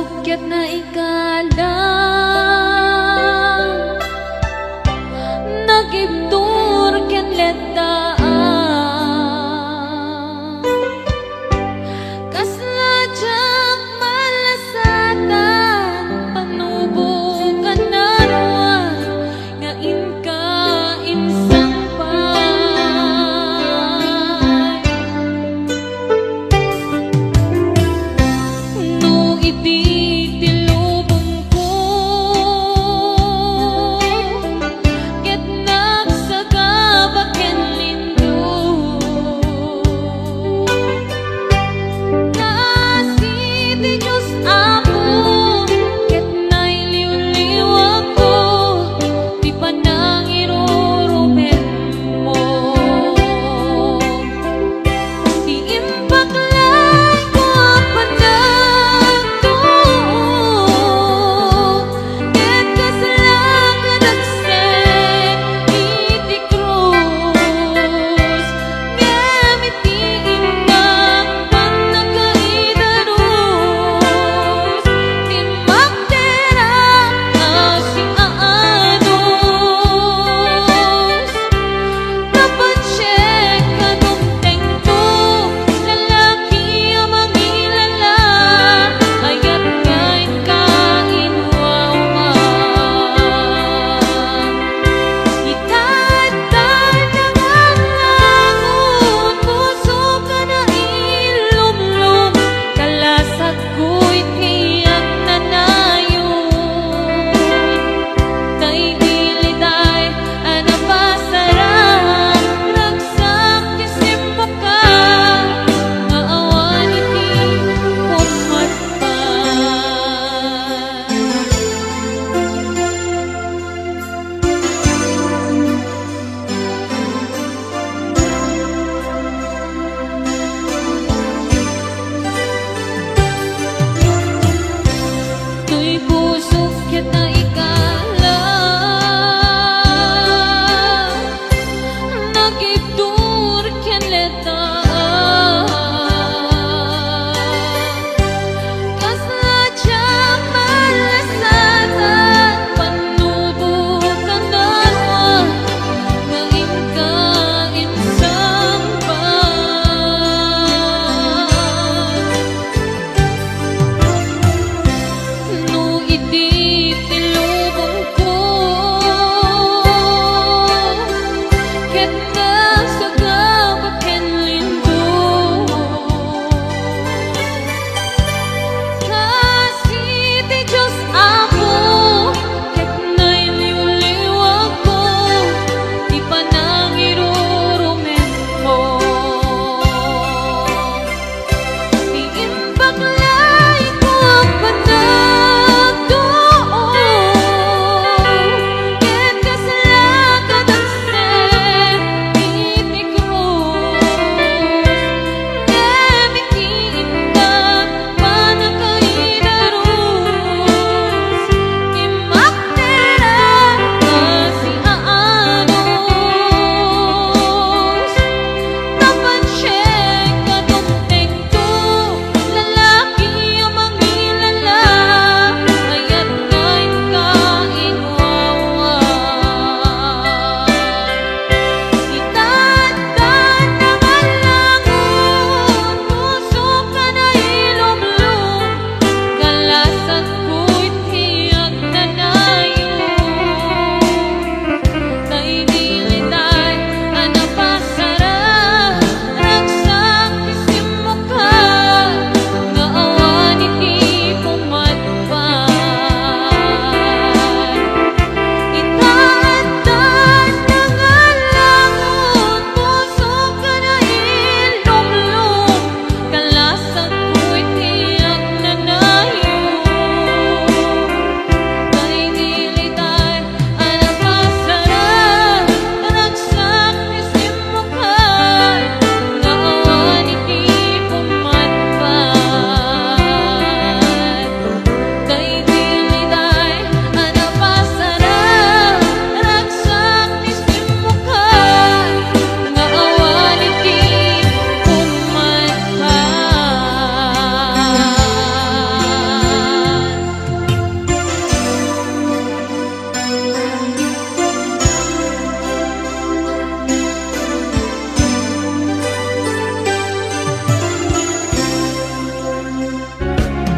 sukyat na ikalang nagibdur ken lettaan kasla jak malasatan panubukan naruan nga inka insang pay no iti tilubong ko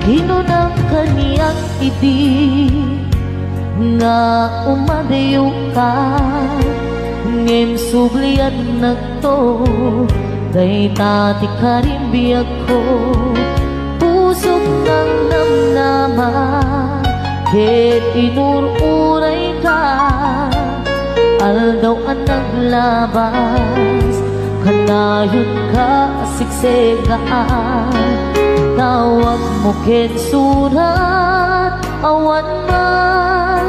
hinunang kaniyang idi nga umadayo ka ngem sublian nagto day tati karimbiyag ko pusok ng namnama ket inururay ka aldaw ang naglabas kanayon ka siksegaan tawag mo ken surat awan man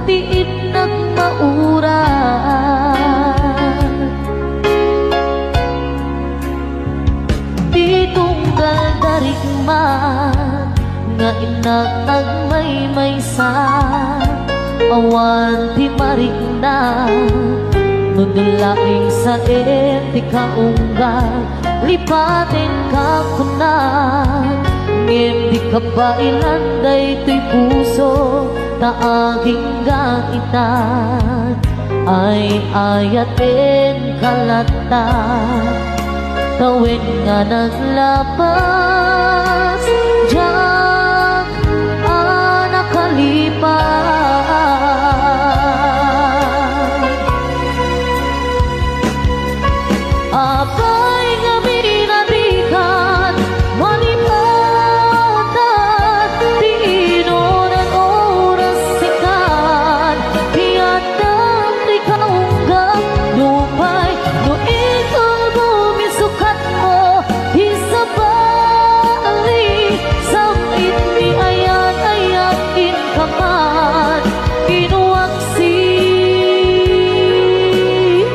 tiid nagmaurat di tunggal darigman nga inatag may-maysa awan ti marigna nudulaing sa eti kaunggal lipatin ka kunan ngem di ka ba ilanday to'y puso na aging gaitan ay ayatin kalata tawid nga naglabas diyak nakalipas abay nga binadikan malipatan di inoran oras sikan hiyatang di kaunggap lupay no ikaw bumisukat mo di sa bali samit mi ayat-ayatin kaman kinuwaksin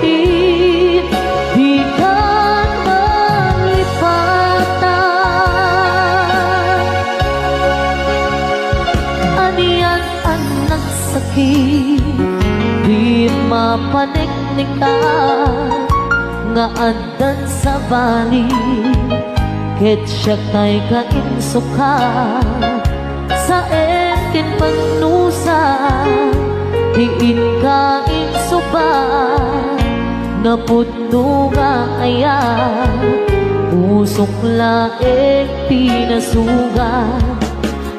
di kan malipatan aniyan ang nagsakit di mapaniknikan nga andan sa bali ket siya kay kainsukan sa etin pagnusa diin kain suba napudno nga ayan usok laeng pinasugan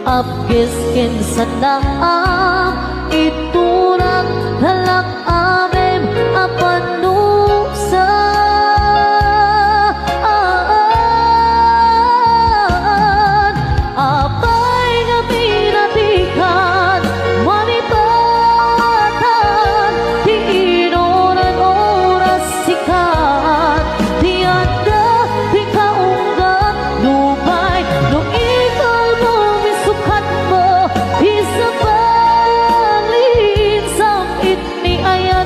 apkes ken sanang iturang halak amem apanusa apay nga pinatikan malipatan di inoran oras sikat di anda di kaunggat lupay no ikaw bumisukat mo di sa balin samit ni ayat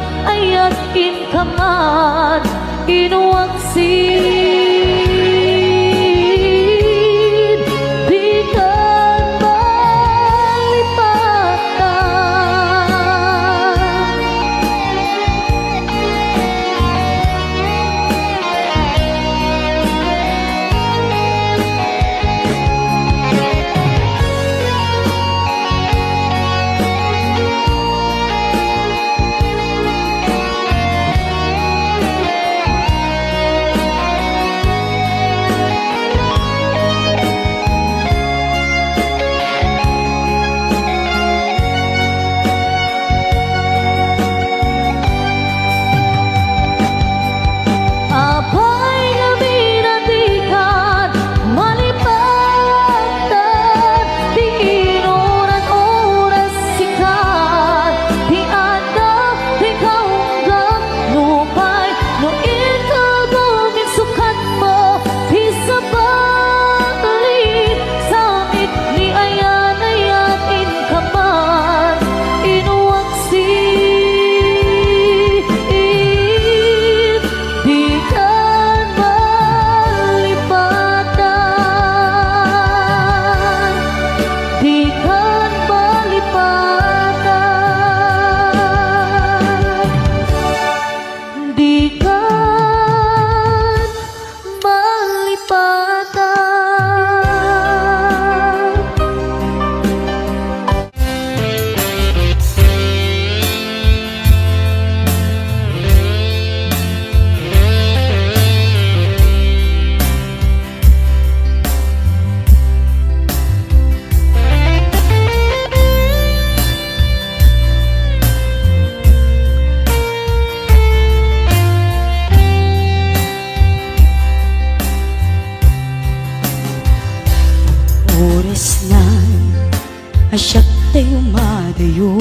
asyak tayo madayo.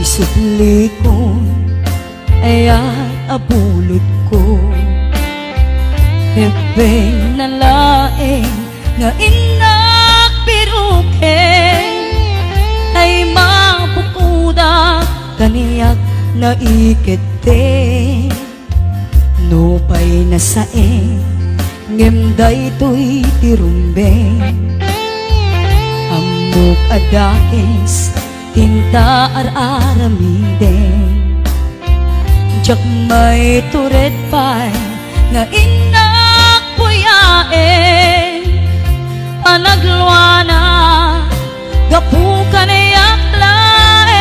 Isudli ko ayat abulod ko. Bebeng na laeng nga inak piruken ay mapukuda kaniyak na ikete. Nopay na saeng ngemday to'y tirumbeng. Amok adakes tinta ar-aramiden. Jak may turet pa'y nga inak puyaen. Panagluana gapukan iyak laen.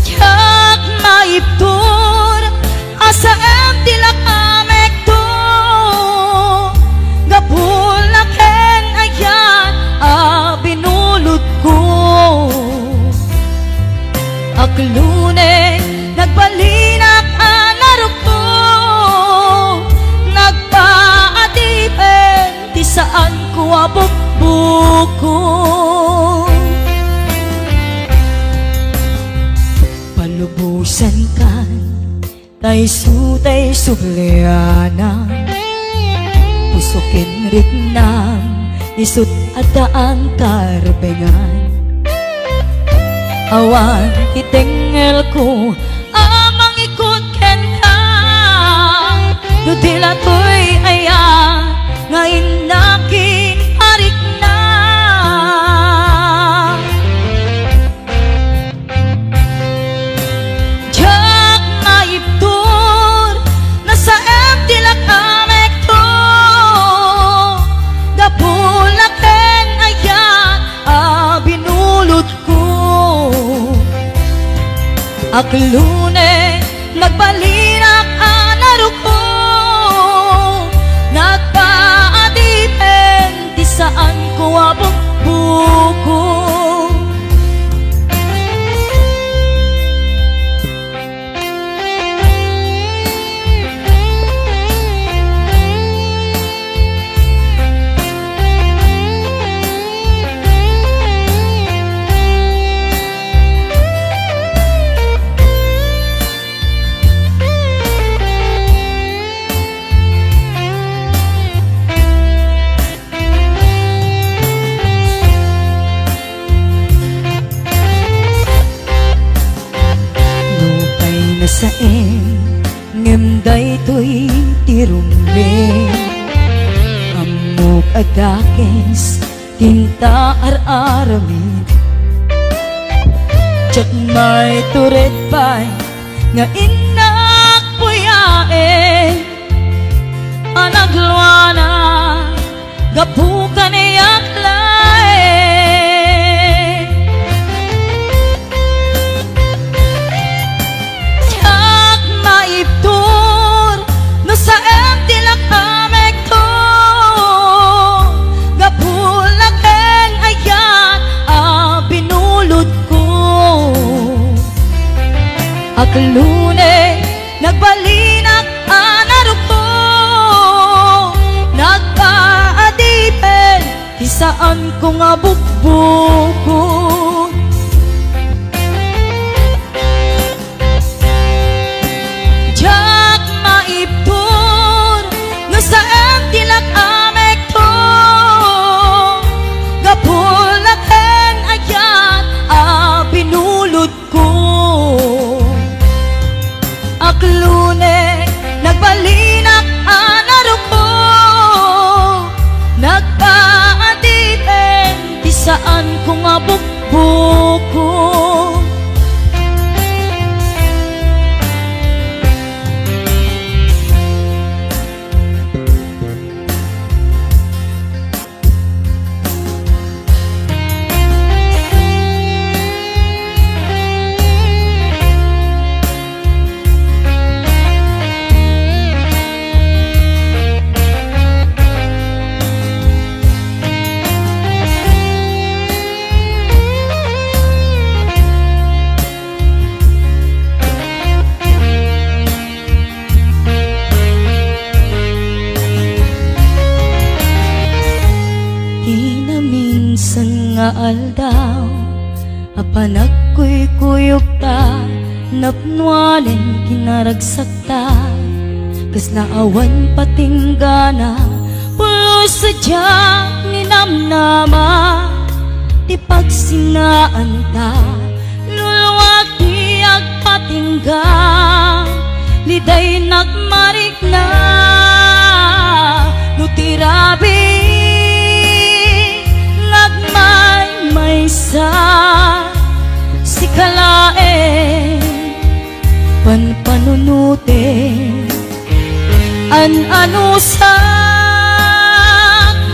Jak maiptur asa em tilak amek to. Gapulaken ayan binulod ko. Aklune nagbalinak anarok ko. Nagpaadipen di saan ko abukbuko. Palubusan kan tay sutay subliana. Pusukin ritnam isut adaan karbengan. Awan itengel ko amang ikut ken ka. Nudila to'y ayan nga inakin harik na. Jak maiptur nasa empty lakamek to. Gapulaken ayan binulot ko. Aklune nagbalinak anarok ko. Nagpaadipen di saan ko abukbuko. Saeng ngemday to'y tirumbeng. Amok adakes tinta ar-aramid. Jak may turet pa'y nga inak puyaen. Panagluana gapukan iyak laen. Maiptur no sa empty lakamek to. Gapulaken ayan binulod ko. Aklune nagbalinak anarok ko. Nagpaadipen di saan ko nga bukbuko. Jak maiptur no sa empty lakamek to. Gapulaken ayan binulod ko. Aklune nagbalinak anarok ko. Nagpaadipen di saan ko nga bukbuko. nga aldaw, apan ako'y kuyog ta, napnualan kinaragsak ta, kas naawan patinggana, pulos sadyang ninamnama, di pagsinaan ta, luluwag di agpatingga, liday nagmarik na, nutirabi, nagmay sa si kalae, panpanunute, ano sa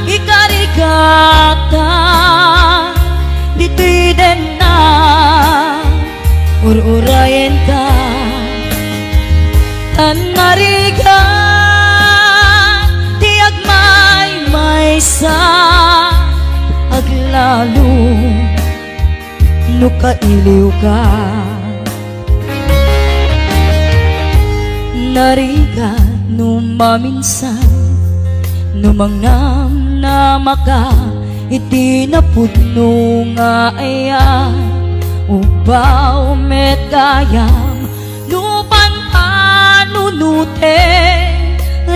ikarigata, dito'y din na ururayan ka, tanarigan, tiag may sa aglalo, nukailiw ka. Nariga numaminsan, numangnam na maka, iti napudno nga aya, ubaw metayam, nupan panunute,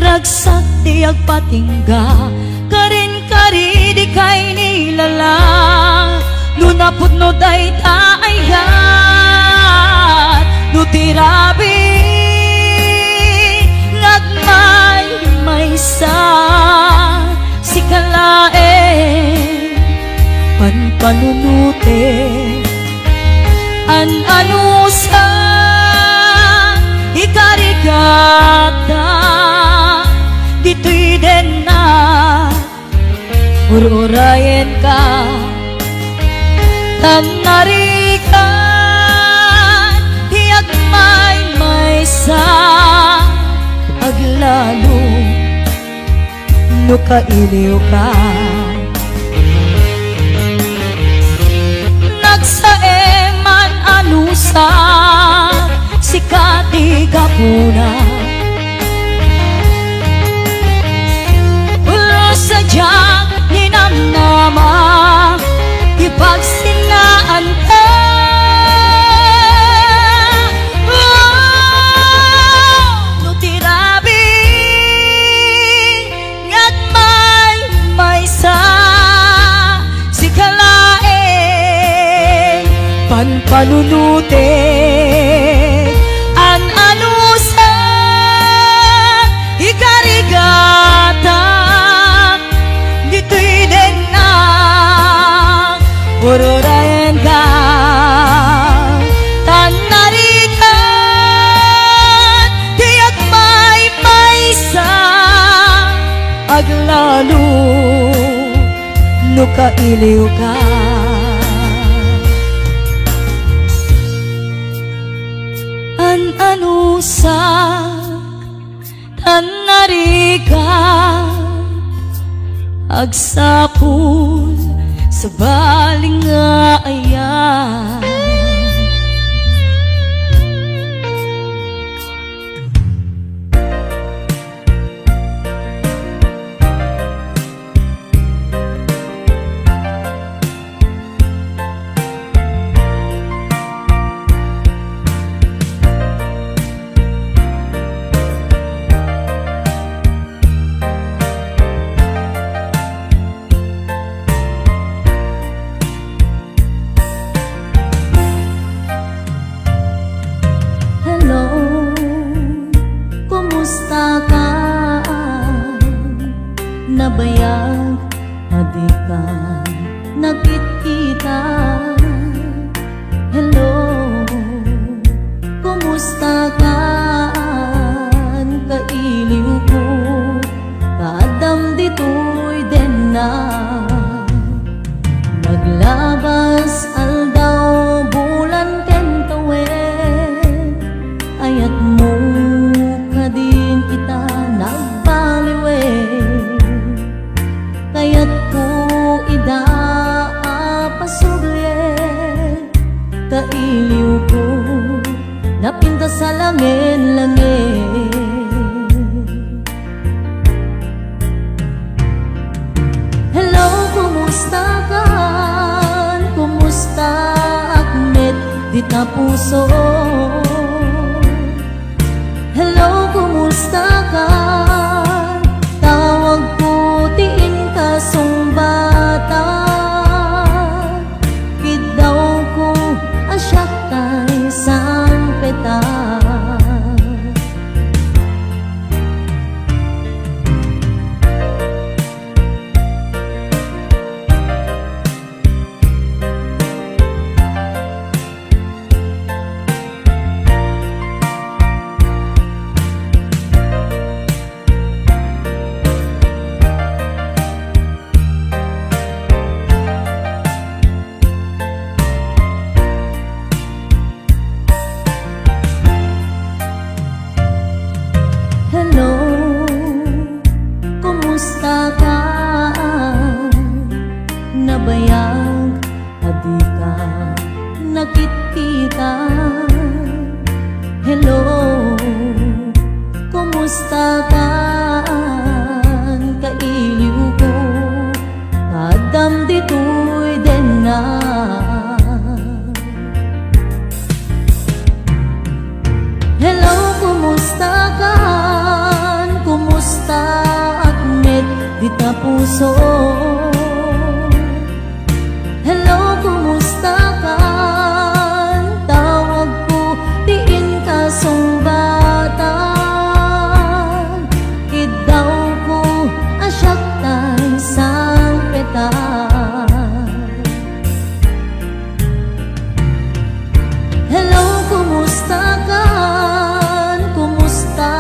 ragsak di agpatingga, karin kari di kay nilala, nunapudno day taayat, nutirabi, may sa si kalae, panpanunute, ano sa ikarigata, dito'y din na ururayan ka, tanarigan, tiyak may sa aglalo, nukailiw ka. Nagsaeman anusa si katigapuna, ulo sadyang ninamnama, ipagsinaan ka. Panunute, ano sa ikarigata, dito'y din na ururayan ka, tanarikan, tiyak may sa aglalo, nukailiw ka. Ano sa tanarigan, agsapul sa baling nga ayan. Nabayag, adi ka, nakikita. Hello, kumusta ka? Kailiw ko, kadam dito'y din na. Naglabas aldaw, bulan kentawe, ayat mo kadin kita nagbaliwe. Kaya't ko ida pasugye, kailiw ko napinta sa langin-langin. Hello, kumusta ka? puso. Hello, kumusta ka? Tawag putiin ka sumbata. Kidaw ko asyak tay sang peta. Hello, kumusta ka? Nabayag, adi ka nakikita. Hello, kumusta ka? Kailiw ko, kadam dito'y din na. Hello, kumusta ka? Kumusta at met di ta puso? Hello, kumusta ka? Tawag ko, tiin ka sumbatan. Kidaw ko, asyak tay sang peta. Hello, kumusta ka? Kumusta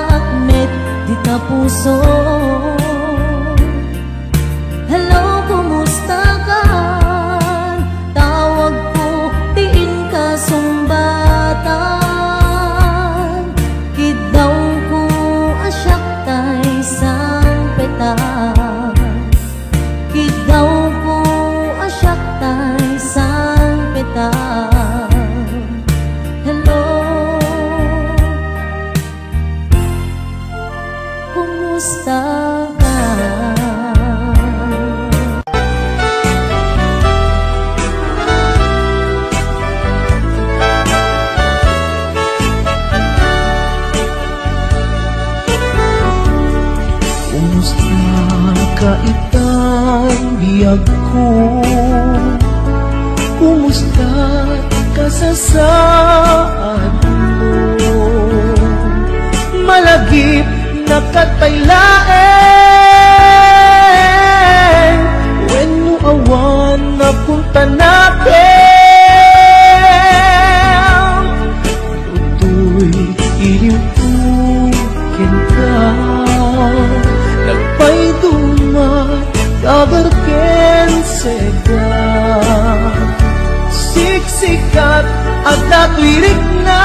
at met di ta puso? Hello, kumusta ka? Tawag ko, tiin ka sumbatan. Kidaw ko, asyak tay sang peta. Kidaw ko, asyak tay sang peta. Hello, kumusta ka? Kumusta ka itang biyag ko? Kumusta ka sa saan mo? Malagip na kataylaen, when mo awan na punta natin. Tutoy iliw-tukin ka, nagpay dumat kabarken sega. Siksikat at natwirik na,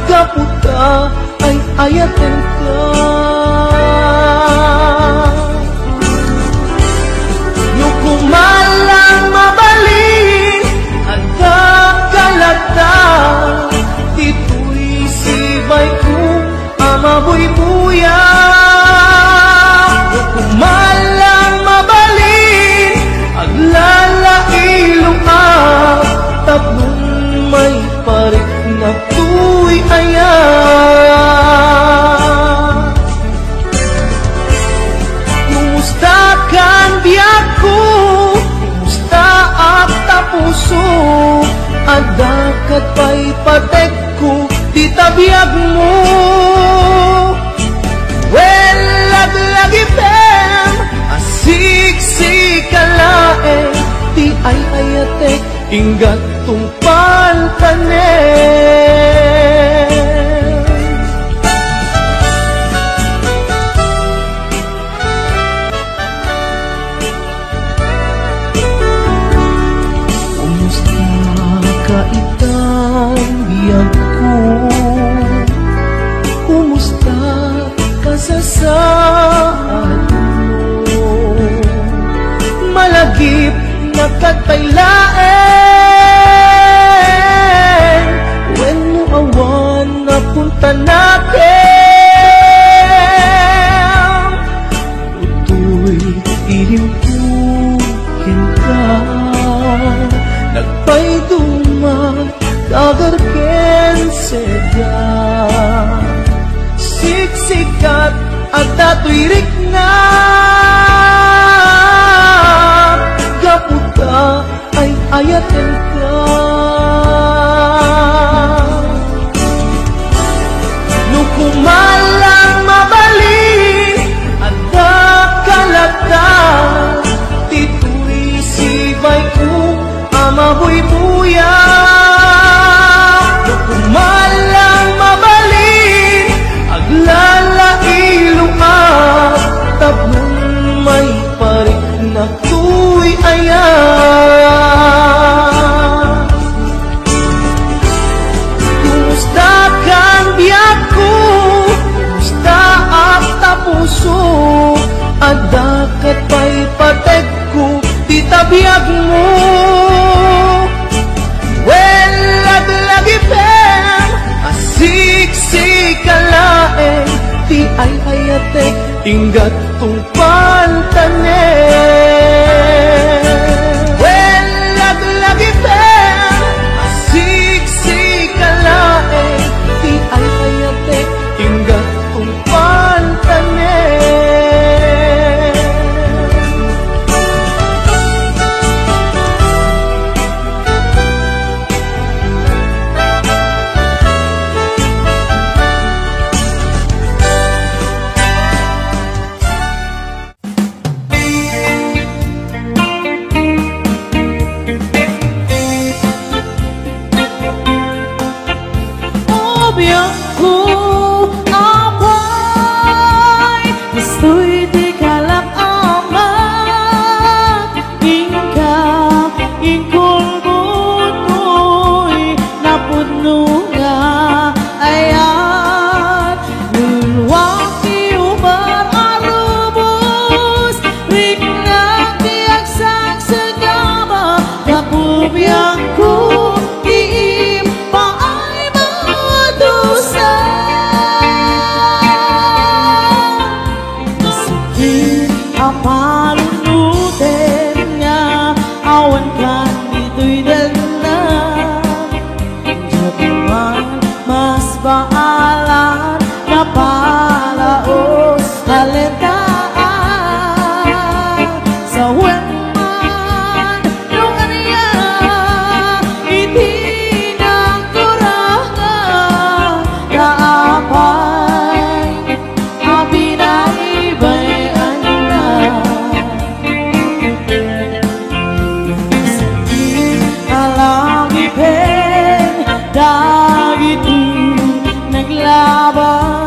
kaputa ay ayaten ka. Yung kumalang mabalin at kakalata, dito'y sibay kong amabuy-buya. Yung kumalang mabalin at lalailong tatlong may parik na tuy ayan. Kumusta kan biyak ko? Kumusta at tapuso? Adakat pa'y patek ko, di tabiyag mo. Well, laglagipem, asik-sikalae, di ay ayatek, inggat tungpal tanen. Kumusta ka itang biyag ko? Kumusta ka sa saan mo? Malagip na kataylaen, when mo awan na punta natin. Tutoy ilimpukin ka, tuirik na gaputa ay ayatan ka. Nukumalang mabalin ada kalata tituy sibay ko amabuy-buya. Nukumalang mabalin aglalailu at tablong may parik na tuy ayan. Kumusta kang biyak ko, kumusta at tapuso, adakat pa'y patek ko, titabiyag mo. Well, lagi pem, asik-sik kalaeng, ti ay hayatek, tinggat tong pantanen. Well, lagi pem, asik-sik kalaeng, ti ay hayatek, tinggat tong pantanen. Biangku apay gusto'y di kalap amat hingga ingkulbut ko'y napuno nga ayat lulwaki umar arubos ringnang tiyak sang segama kapubiangku diim paay dosa sakit apa lunutin nga awan kan ito'y dalam jaguman mas baalan na palaos halitaan sa wenman yung aniya itinang kurangan kaapay abinaibayan na sakit alangipin dagiti naglabas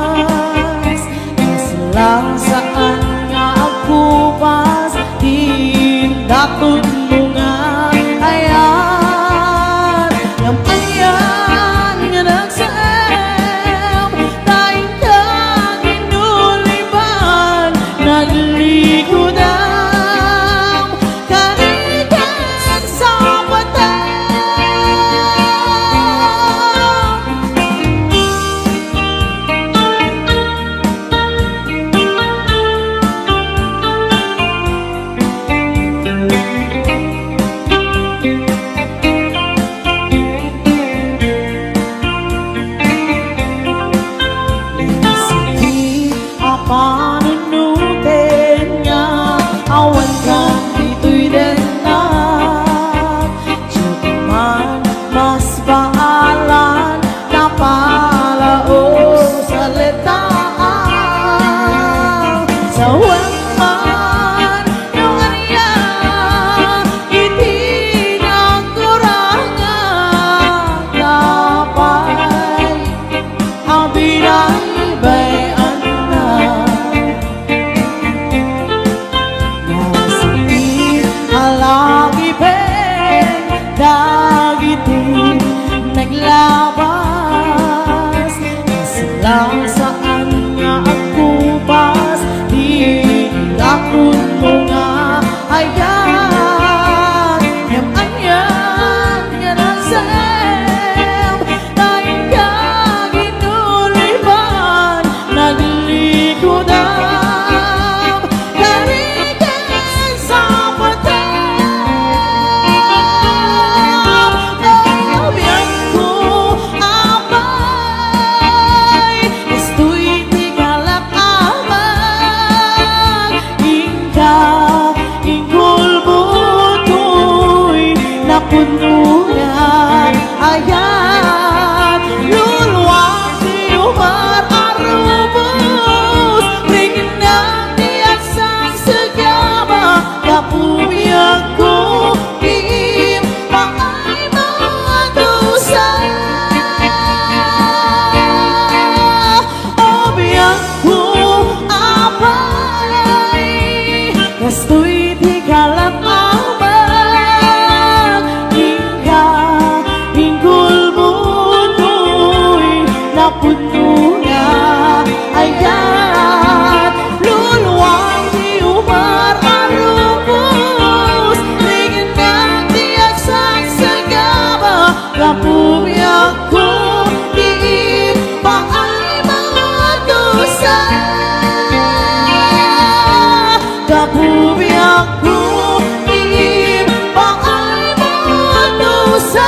lang saan nga agkupas tindatun mo nga ayan yung ayan nga nagsaam tayong kang inulipan naglikudan kanikan sa patay. Sakit panunutin nga awan kang ito'y denat jaguman mas baalan na palaos sa letaan sa wenman yung aniya itinang kurangan kapay abinaibayan na nasakit alangipin dagiti naglabas ako diin paay mga dosa. Kabubi ako diin paay mga dosa.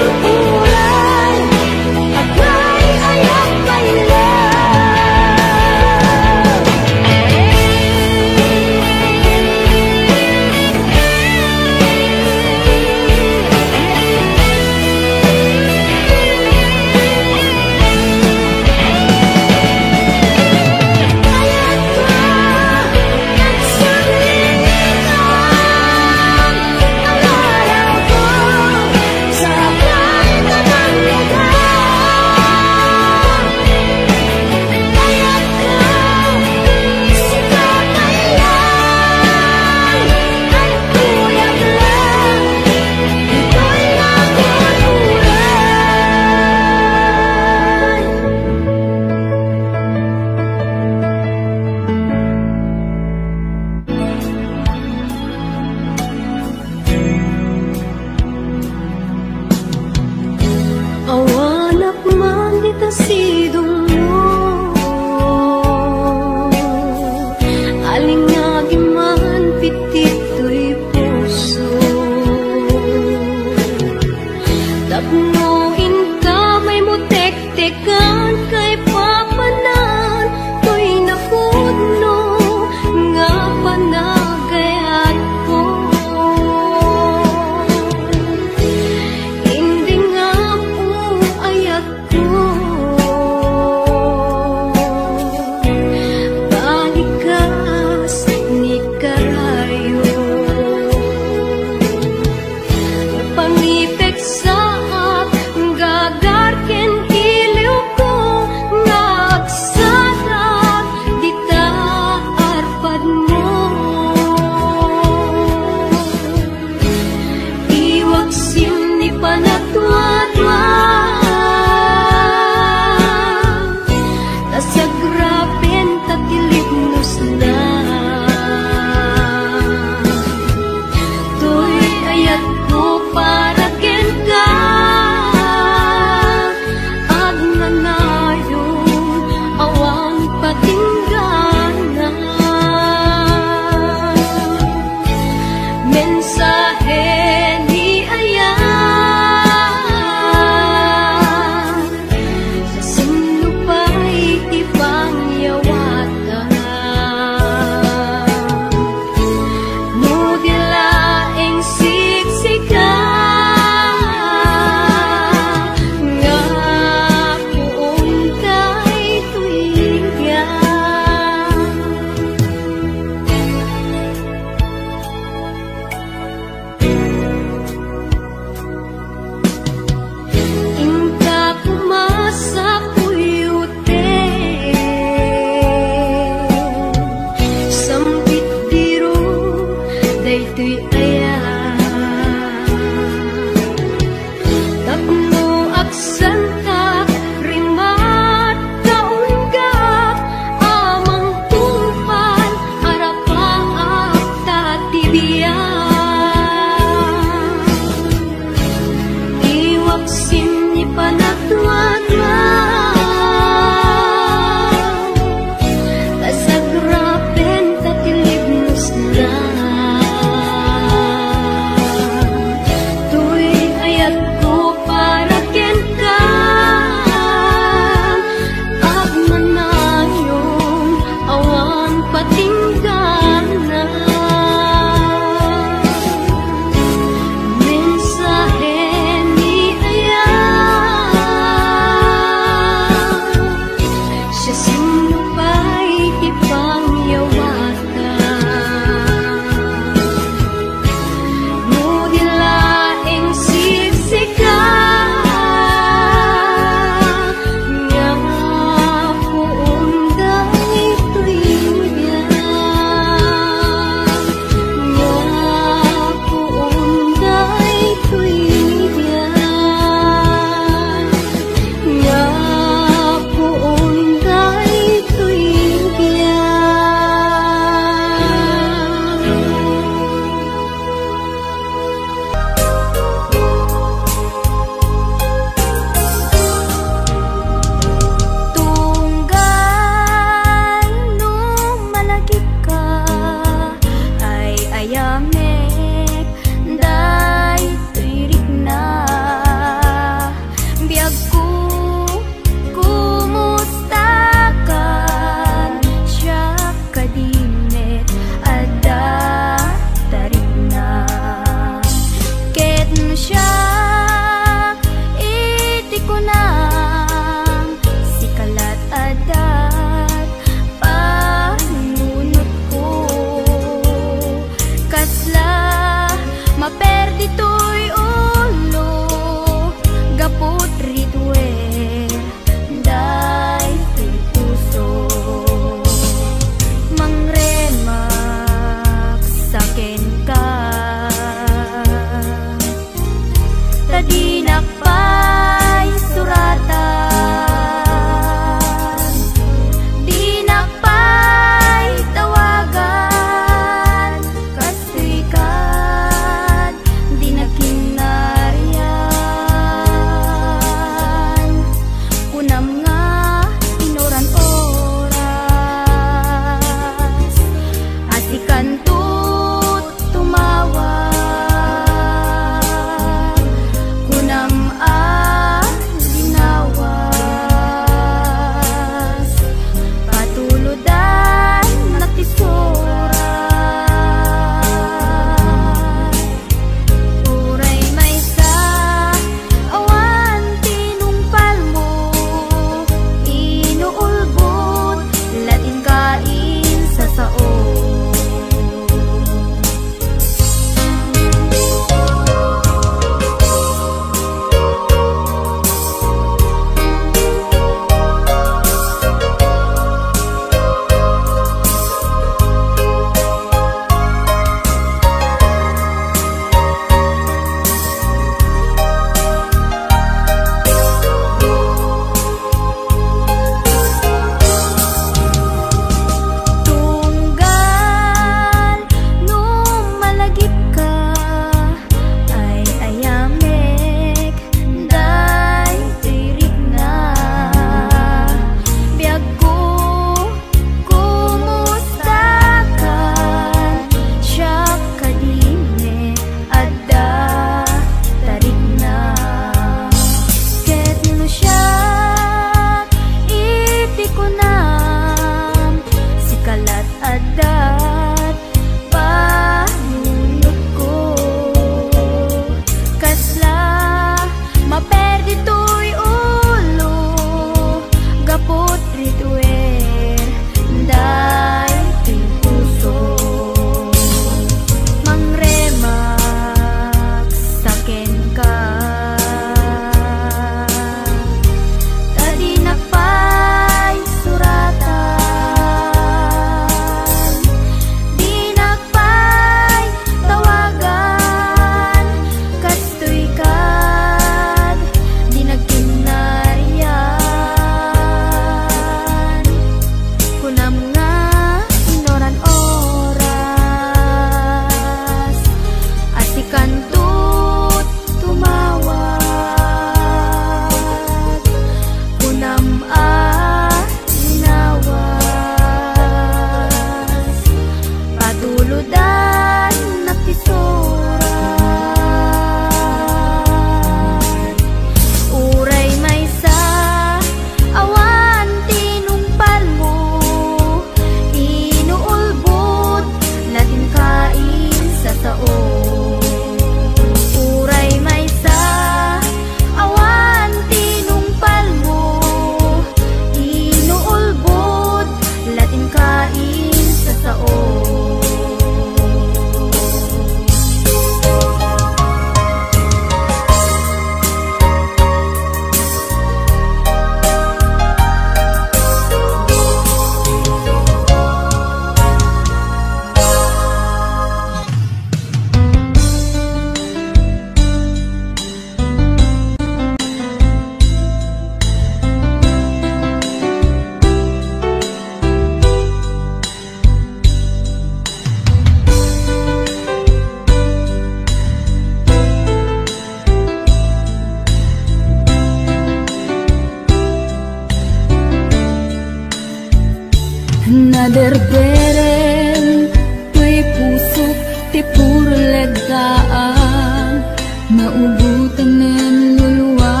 Naderberen tuy pusok ti puro ledaan, naubutan ng luluwa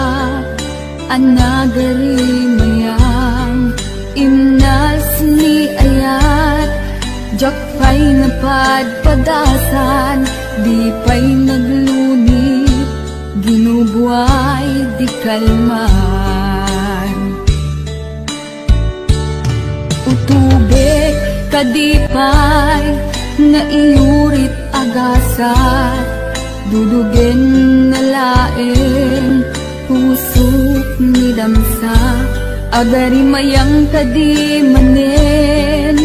anagari mayang imnas ni ayat jak pa'y napadpadasan, di pa'y naglunit ginubuhay di kalman. Utubek kadipay na iurit agasat, dudugen na laeng pusok ni damsa, agari mayang kadi manen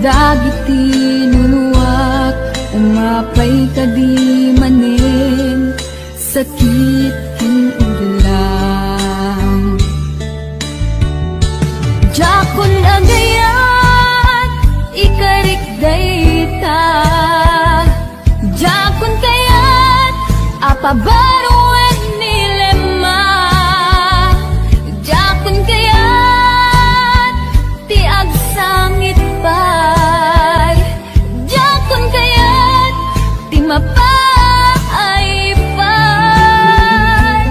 dagiti nuluwak, umapay kadi manen sakit ken udlang. Jakon agayat ikarik dayta, jakon kayat apabaruan nilema, jakon kayat ti agsangit pay, jakon kayat ti mapay pay.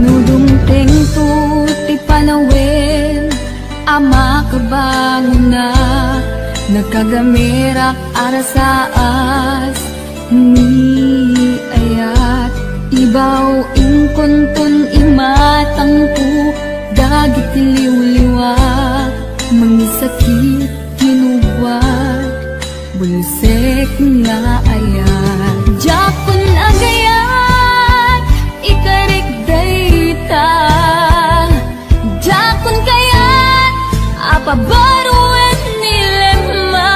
Nudungteng tu ti panawin ama kabangon na nakagamirak arasaas ni ayat ibaw ingkontun imatangku dagit liwliwa mangisakit kinubwat bulsek nga ayat. Jakon agayat ikarik dayta, jakon kayat apabaruan nilema,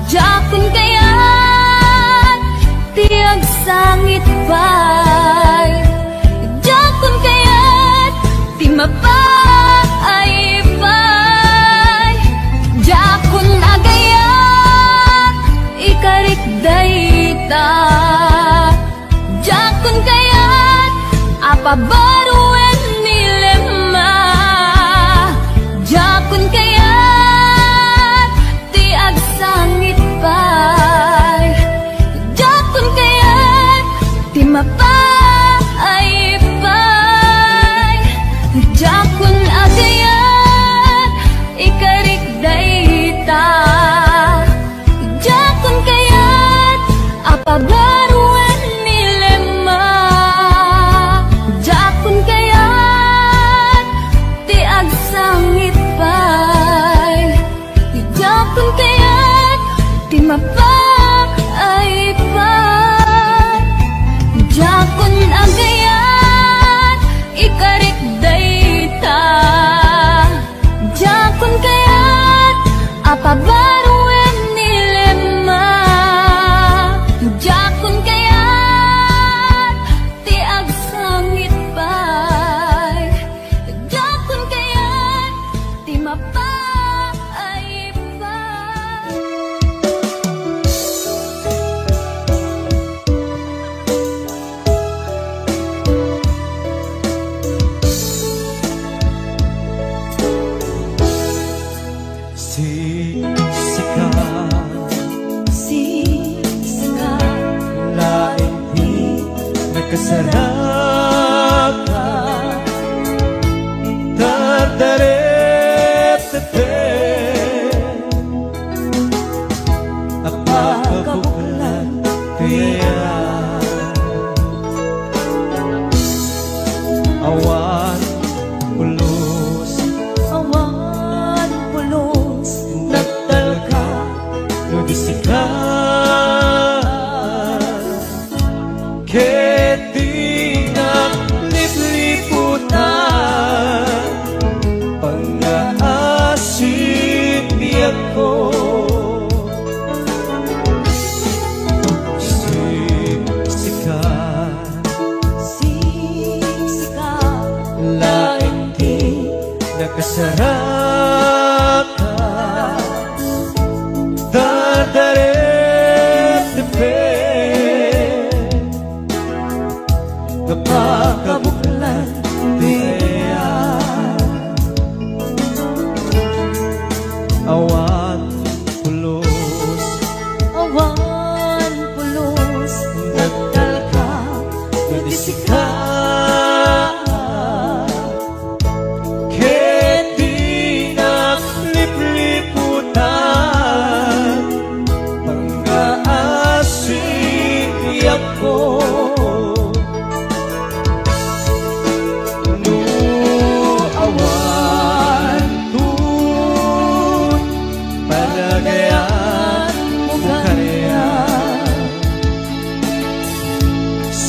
jakon kayat tiag sangit pay, jakon kayat ti mapay pay. Jakon agayat ikarik dayta, jakon kayat apabaruan nilema, jakon kayat ti agsangit pay, jakon kayat ti mapay pay. Jakon agayat ikarik dayta, jakon kayat apabaruan nilema, jakon kayat ti agsangit pay, jakon kayat ti mapay pay. Jakon agayat ikarik dayta, jakon kayat apabaruan nilema, jakon kayat ti agsangit pay, jakon kayat ti mapay pay. Siksikan laing di nagkasarakan, tardaret-tatet napakabulan kaya awan pulos nagtalka nudisikan keti Nagkasarap ka, dardaret-depet, napakabuklan diyan. Awan pulos, Awan pulos, nagdal ka, nagdisika.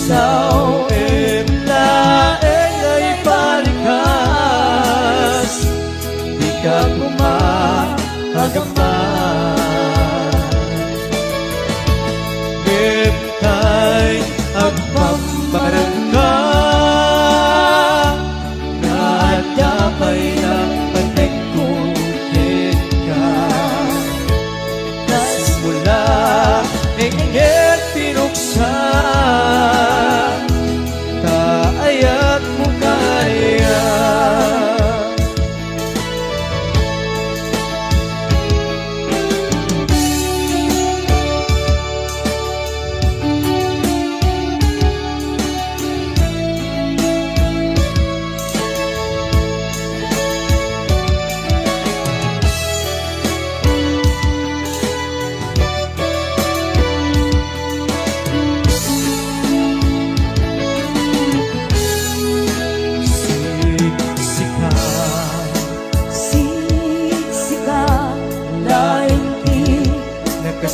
Sao em laeng ay palikas, di ka kumahagaman. Ngiptay agpambarang ka, nadapay na panagkukit ka. Simula ingit pinuksan, kaayat mo kaya.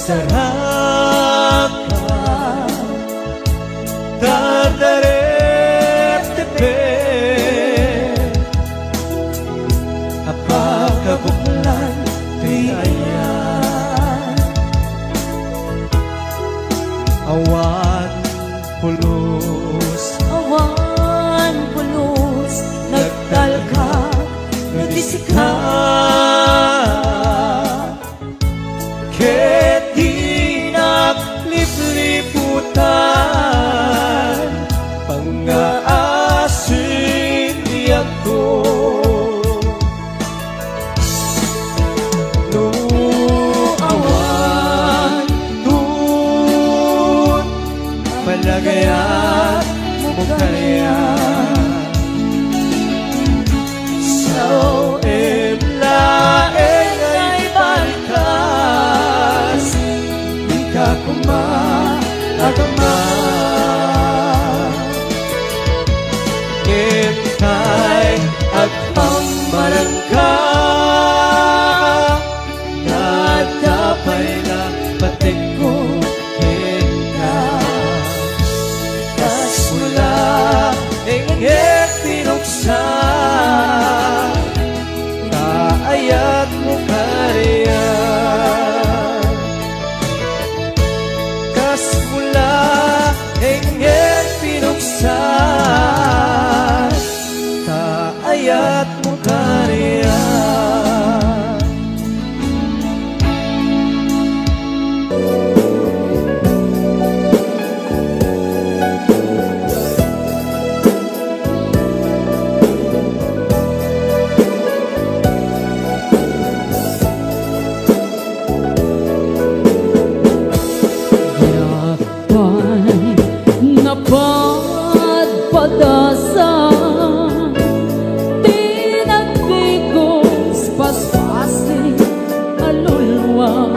Sarap ka, dardaret-depet, apakabuklan diyan. Awan pulos, Awan pulos, nagdal ka, nagdisika. Liputan, pang-aasin diyan to. No awan tun, palagayan mo kaya. Sao em laeng ay palikas, di ka kumahagaman. Ngiptay agpambarang ka, nadapay na patikukit ka. Kasmula ingit pinuksan, kaayat mo kaya. Kasmula ingit pinuksan, kaayat mo kaya. Napadpadasan, tinagtigos paspasin alulwa.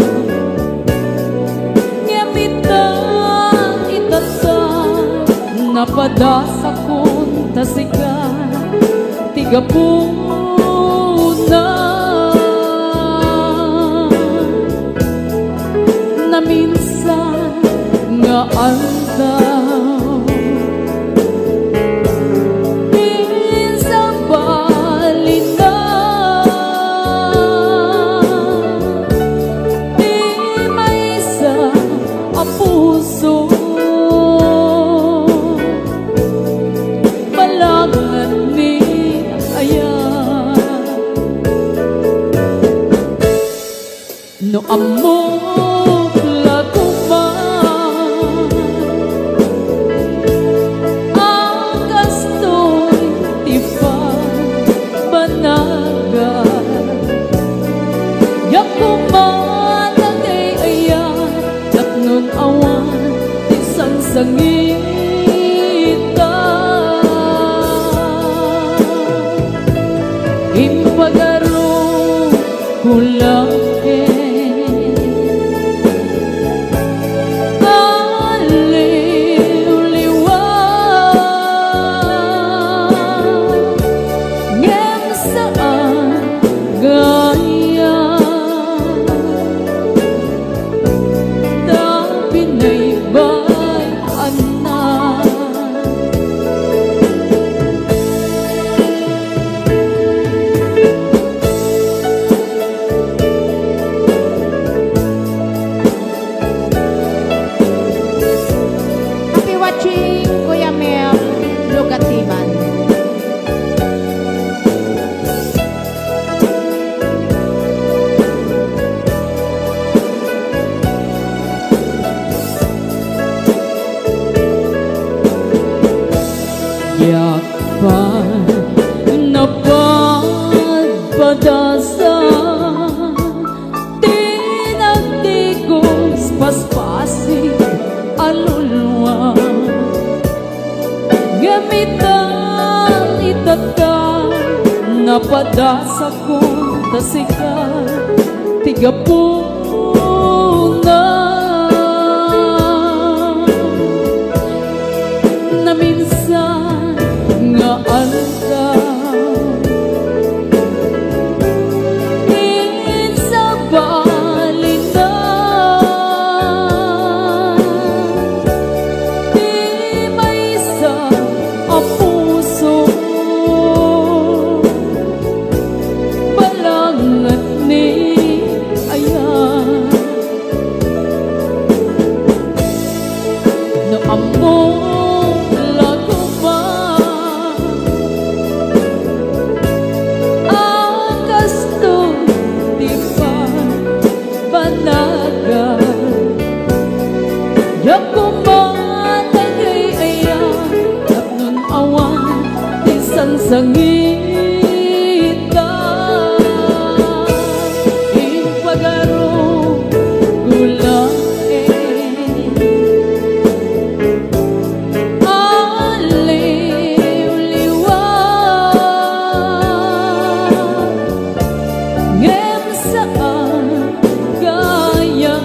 Ngamitan itatan, napadasa kun tasigan, tigapuna. Na minsan nga aldaw, puso balagan ni ayan. amok laguman ang gastoy tipa banaga yakuman nagay ayan at nun awan isang sangita impagaro kulang Kuya Mel Lugatiman. yakpan napadpadasan tinagdigos paspasig alulwa gamitan itata napadasa ko tasika tigapuna na minsan nga aldaw din sa balinan di may isa ang puso balangat ni ayan no amor yakuman nagay ayan at nun awan isang sangita impagaro gulang aliw-liwa ngem saan gaya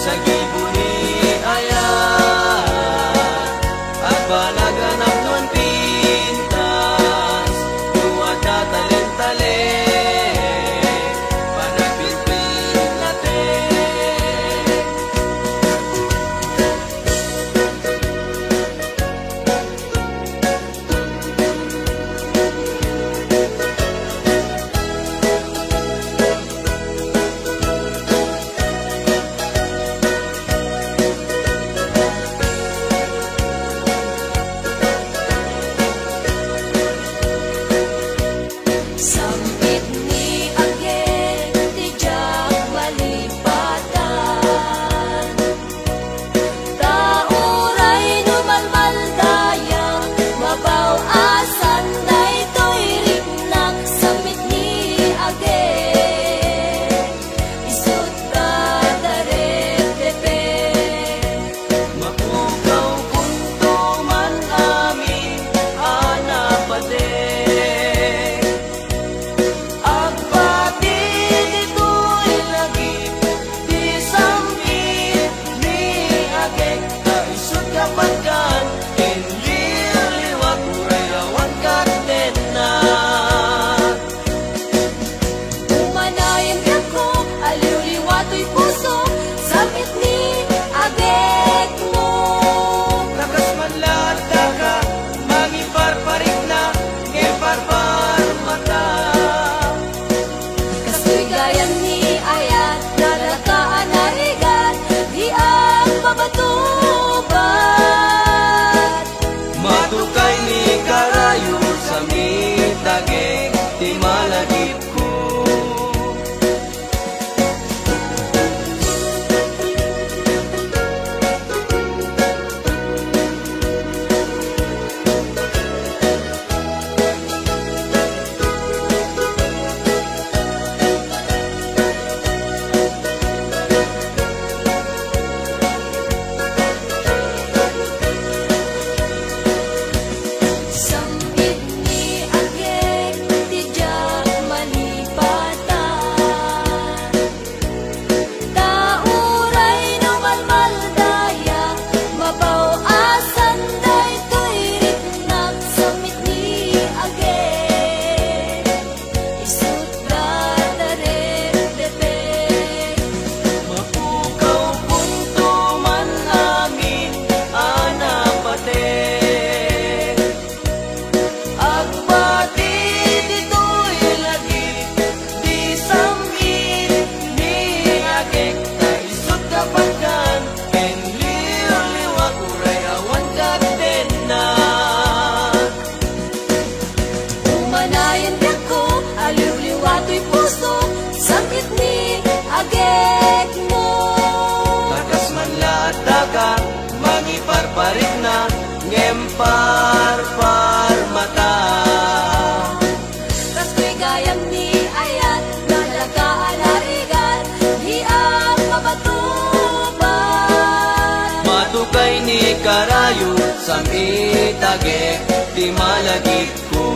sa gibo ni ayat at balaganap nun pintas tuwada talentale panagpilpil natin. Sambit ni Ageng ti Jack malipatan, tauray numalmaldayang mabawasan na ito'y rinang. Sambit ni Ageng isut ka daretepe, Mapukaw kunto man amin anapate agpati dito'y lagi di sambit ni Ageng kaisut kapagkan enliliwat urayawan katena. umanayin ko aliw-liwato'y puso. Sambit ni Ageng mo, Takas man lahat daga mangiparparik na ngeparpar mata. kasoy gayam ni ayat nalakaan narigat di ang mabatubat. Matukay ni karayo sa mitageng di malagip ko. Sambit ni Ageng ti Jack malipatan, tauray numalmaldaya mabawasan na ito'y ritnak. Sambit ni Ageng isut ka daretepe, Mapukaw kunto man amin anapate agpati dito'y lagi di sambit ni Ageng kaisut kapagkan enliliwat urayawan katena. umanayin ko aliw-liwato'y puso. Sambit ni Ageng mo, Takas man lahat daga mangiparparik na ngemparpar mata. kasoy gayam ni ayat nalagaan narigat di ang mabatubat. Matukay ni karayo sa mitageng di malagip ko.